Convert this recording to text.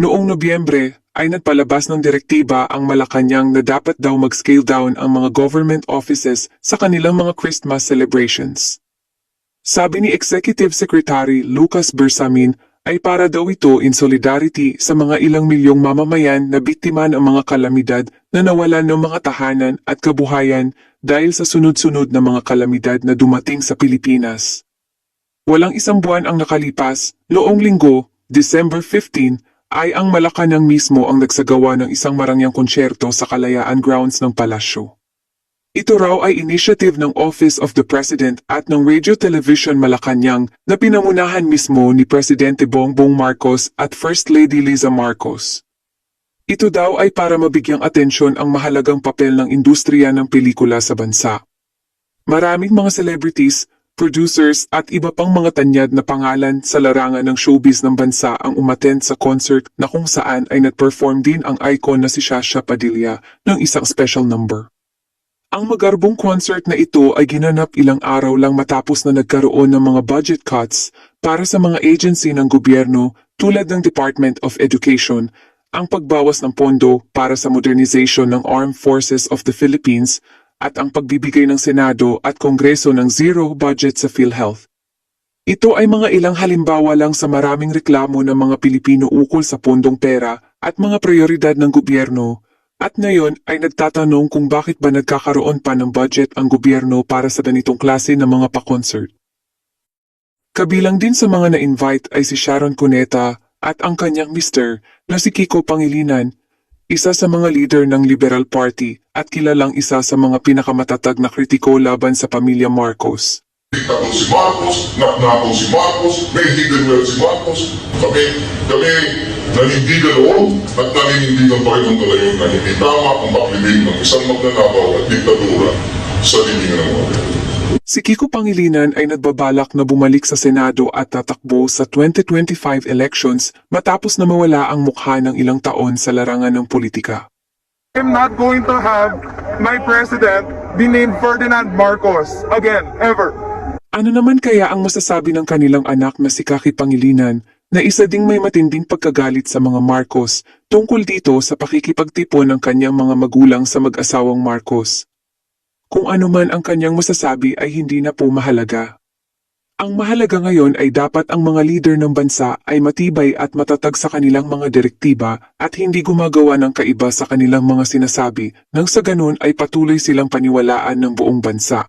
Noong Nobyembre ay nagpalabas ng direktiba ang Malacanang na dapat daw mag-scale down ang mga government offices sa kanilang mga Christmas celebrations. Sabi ni Executive Secretary Lucas Bersamin ay para daw ito in solidarity sa mga ilang milyong mamamayan na biktima ng mga kalamidad na nawalan ng mga tahanan at kabuhayan dahil sa sunod-sunod na mga kalamidad na dumating sa Pilipinas. Walang isang buwan ang nakalipas, noong linggo, December 15, ay ang Malacanang mismo ang nagsagawa ng isang marangyang konsyerto sa Kalayaan Grounds ng palasyo. Ito raw ay initiative ng Office of the President at ng Radio Television Malacanang na pinamunahan mismo ni Presidente Bongbong Marcos at First Lady Liza Marcos. Ito daw ay para mabigyang atensyon ang mahalagang papel ng industriya ng pelikula sa bansa. Maraming mga celebrities, producers at iba pang mga tanyag na pangalan sa larangan ng showbiz ng bansa ang umattend sa concert na kung saan ay nag-perform din ang icon na si Shasha Padilla ng isang special number. Ang magarbong concert na ito ay ginanap ilang araw lang matapos na nagkaroon ng mga budget cuts para sa mga agency ng gobyerno tulad ng Department of Education, ang pagbawas ng pondo para sa modernization ng Armed Forces of the Philippines, at ang pagbibigay ng Senado at Kongreso ng zero budget sa PhilHealth. Ito ay mga ilang halimbawa lang sa maraming reklamo ng mga Pilipino ukol sa pondong pera at mga prioridad ng gobyerno, at ngayon ay nagtatanong kung bakit ba nagkakaroon pa ng budget ang gobyerno para sa ganitong klase ng mga pa-concert. Kabilang din sa mga na-invite ay si Sharon Cuneta at ang kanyang mister na si Kiko Pangilinan, isa sa mga leader ng Liberal Party at kilalang isa sa mga pinakamatatag na kritiko laban sa pamilya Marcos. Diktator si Marcos, naknakaw si Marcos, may hidden wealth si Marcos. Kami nanindigan noon at naninindigan pa rin ang talayon na hindi tama ang maklibig ng isang magnanakaw at diktadura sa libingan ng mga. Si Kiko Pangilinan ay nagbabalak na bumalik sa Senado at tatakbo sa 2025 elections matapos na mawala ang mukha ng ilang taon sa larangan ng politika. I'm not going to have my president be named Ferdinand Marcos again, ever. Ano naman kaya ang masasabi ng kanilang anak na si Kaki Pangilinan na isa ding may matinding pagkagalit sa mga Marcos tungkol dito sa pakikipagtipon ng kanyang mga magulang sa mag-asawang Marcos? Kung ano man ang kanyang masasabi ay hindi na po mahalaga. Ang mahalaga ngayon ay dapat ang mga leader ng bansa ay matibay at matatag sa kanilang mga direktiba at hindi gumagawa ng kaiba sa kanilang mga sinasabi nang sa ganun ay patuloy silang paniwalaan ng buong bansa.